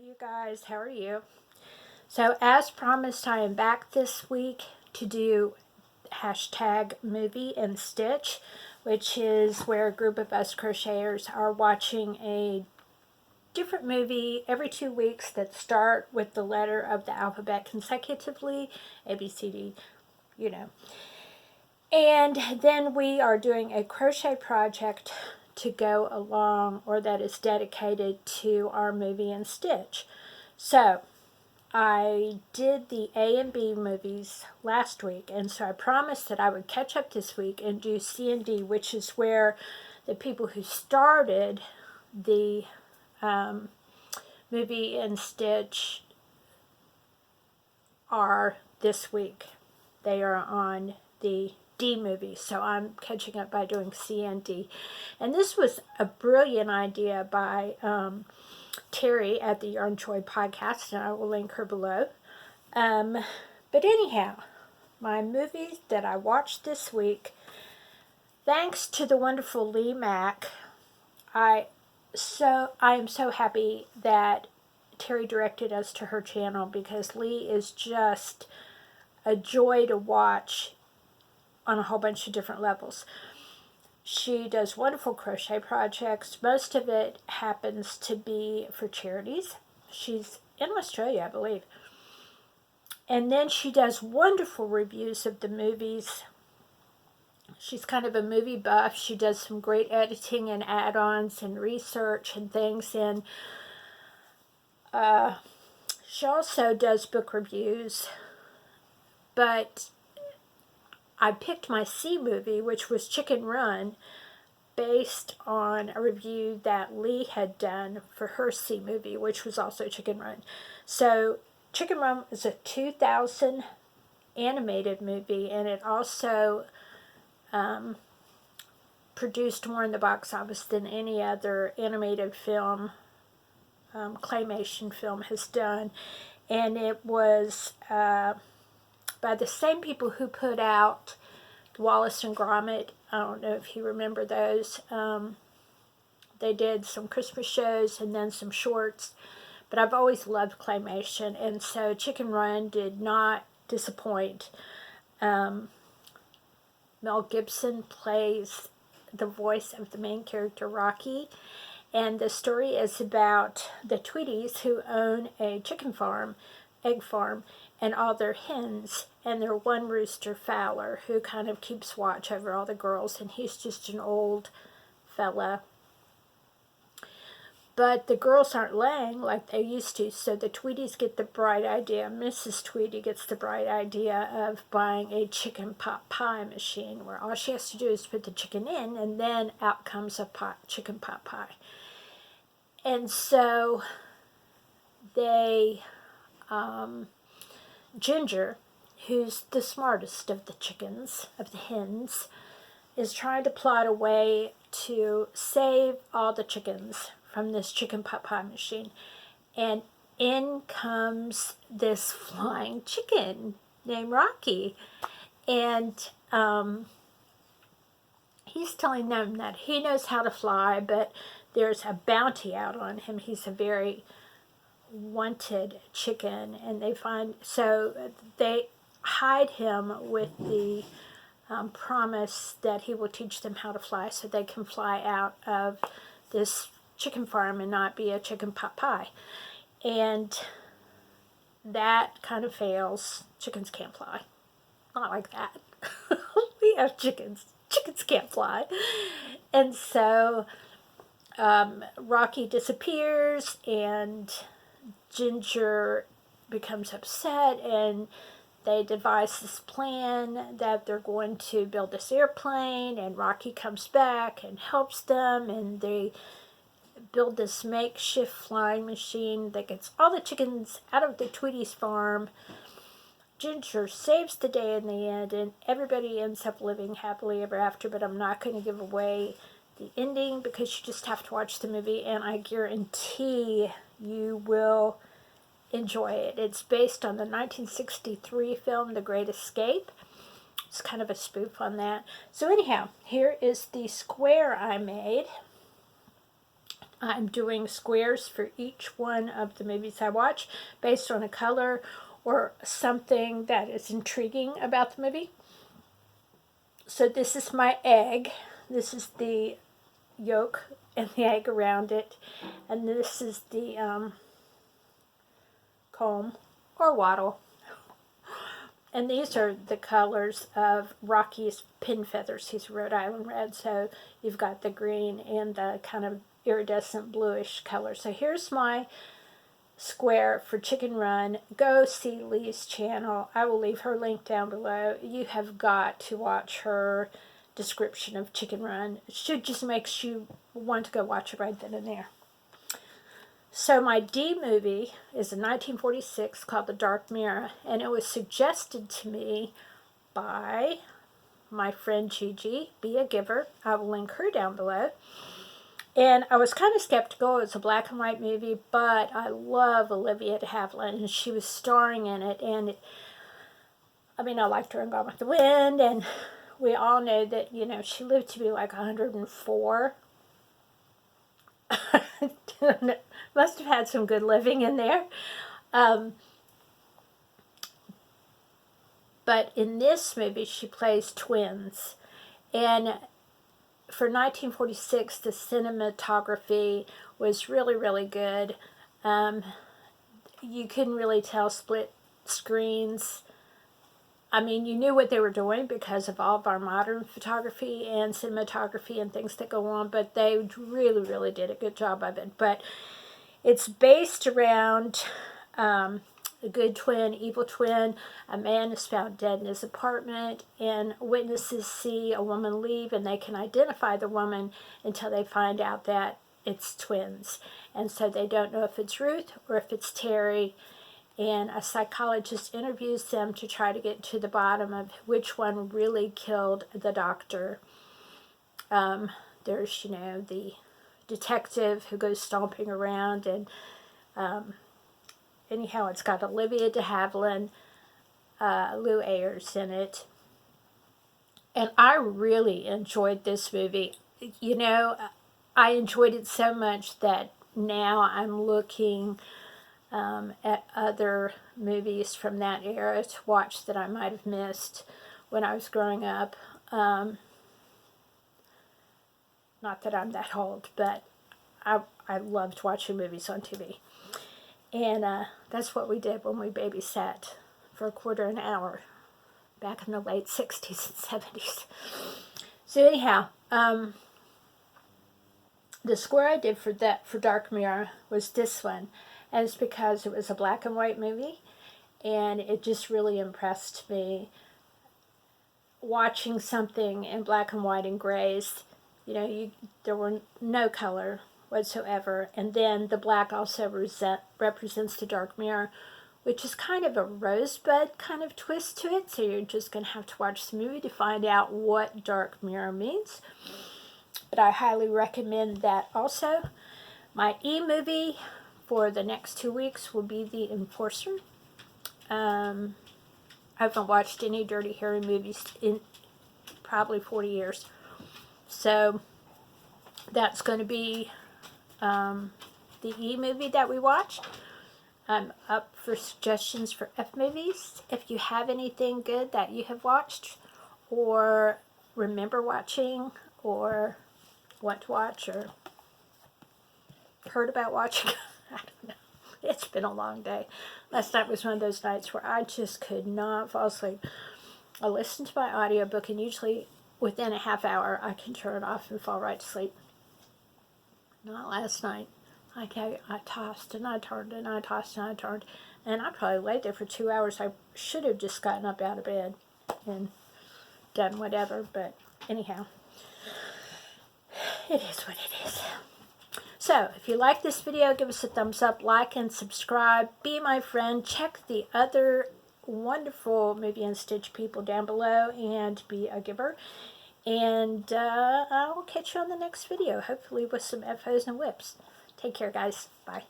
you guys. How are you? So, as promised, I am back this week to do hashtag movie and stitch, which is where a group of us crocheters are watching a different movie every 2 weeks that start with the letter of the alphabet consecutively, A, B, C, D, you know. And then we are doing a crochet project to go along, or that is dedicated to our movie and stitch. So, I did the A and B movies last week, and so I promised that I would catch up this week and do C and D, which is where the people who started the movie and stitch are this week. They are on the D movie, so I'm catching up by doing C and D. And this was a brilliant idea by Terry at the Yarn Joy podcast, and I will link her below. But anyhow, my movies that I watched this week, thanks to the wonderful Lee Mack, I am so happy that Terry directed us to her channel, because Lee is just a joy to watch on a whole bunch of different levels. She does wonderful crochet projects. Most of it happens to be for charities. She's in Australia, I believe. And then she does wonderful reviews of the movies. She's kind of a movie buff. She does some great editing and add-ons and research and things. And she also does book reviews. But I picked my C movie, which was Chicken Run, based on a review that Lee had done for her C movie, which was also Chicken Run. So Chicken Run is a 2000 animated movie, and it also produced more in the box office than any other animated film, claymation film, has done. And it was by the same people who put out Wallace and Gromit. I don't know if you remember those. They did some Christmas shows and then some shorts. But I've always loved claymation, and so Chicken Run did not disappoint. Mel Gibson plays the voice of the main character, Rocky, and the story is about the Tweedies, who own a chicken farm, egg farm, and all their hens, and their one rooster, Fowler, who kind of keeps watch over all the girls, and he's just an old fella. But the girls aren't laying like they used to, so the Tweedies get the bright idea. Mrs. Tweedy gets the bright idea of buying a chicken pot pie machine, where all she has to do is put the chicken in, and then out comes a chicken pot pie. And so they, Ginger, who's the smartest of the chickens, of the hens, is trying to plot a way to save all the chickens from this chicken pot pie machine. And in comes this flying chicken named Rocky. And he's telling them that he knows how to fly, but there's a bounty out on him. He's a very wanted chicken, and they hide him with the promise that he will teach them how to fly, so they can fly out of this chicken farm and not be a chicken pot pie. And that kind of fails. Chickens can't fly. Not like that. We have chickens. Chickens can't fly. And so Rocky disappears, and Ginger becomes upset, and they devise this plan that they're going to build this airplane, and Rocky comes back and helps them, and they build this makeshift flying machine that gets all the chickens out of the Tweedies farm. Ginger saves the day in the end, and everybody ends up living happily ever after, but I'm not going to give away the ending because you just have to watch the movie, and I guarantee you will enjoy it. It's based on the 1963 film The Great Escape. It's kind of a spoof on that. So anyhow, here is the square I made. I'm doing squares for each one of the movies I watch based on a color or something that is intriguing about the movie. So this is my egg. This is the yolk and the egg around it. And this is the comb or wattle. And these are the colors of Rocky's pin feathers. He's Rhode Island red, so you've got the green and the kind of iridescent bluish color. So here's my square for Chicken Run. Go see Lee's channel. I will leave her link down below. You have got to watch her description of Chicken Run. It should just makes you want to go watch it right then and there. So my D movie is a 1946 called The Dark Mirror, and it was suggested to me by my friend Gigi, Be a Giver. I will link her down below. And I was kind of skeptical. It's a black and white movie, but I love Olivia de Havilland, and she was starring in it. And I liked her in Gone with the Wind, and we all know that, she lived to be like 104. Must have had some good living in there. But in this movie, she plays twins. And for 1946, the cinematography was really, really good. You couldn't really tell split screens. You knew what they were doing because of all of our modern photography and cinematography and things that go on, but they really, really did a good job of it. But it's based around a good twin, evil twin. A man is found dead in his apartment, and witnesses see a woman leave, and they can identify the woman until they find out that it's twins. And so they don't know if it's Ruth or if it's Terry. And a psychologist interviews them to try to get to the bottom of which one really killed the doctor. There's, the detective who goes stomping around, and anyhow, it's got Olivia de Havilland, Lou Ayres in it. And I really enjoyed this movie. I enjoyed it so much that now I'm looking at other movies from that era to watch that I might have missed when I was growing up. Not that I'm that old, but I loved watching movies on TV. And that's what we did when we babysat for a quarter an hour back in the late 60s and 70s. So anyhow, the score I did for Dark Mirror was this one. And it's because it was a black and white movie, and it just really impressed me watching something in black and white and grays. There were no color whatsoever. And then the black also represents the dark mirror, which is kind of a rosebud kind of twist to it. So you're just going to have to watch the movie to find out what dark mirror means. But I highly recommend that also. My E-movie for the next 2 weeks will be The Enforcer. I haven't watched any Dirty Harry movies in probably 40 years. So that's going to be the E-movie that we watch. I'm up for suggestions for F movies. If you have anything good that you have watched or remember watching or want to watch or heard about watching, I don't know. It's been a long day. Last night was one of those nights where I just could not fall asleep. I listened to my audiobook, and usually within a half hour I can turn it off and fall right to sleep. Not last night. I tossed and I turned and I tossed and I turned, and I probably laid there for 2 hours. I should have just gotten up out of bed and done whatever, but anyhow, it is what it is. So, if you like this video, give us a thumbs up, like, and subscribe. Be my friend. Check the other wonderful Movie and Stitch people down below, and be a giver. And I'll catch you on the next video, hopefully with some FOs and whips. Take care, guys. Bye.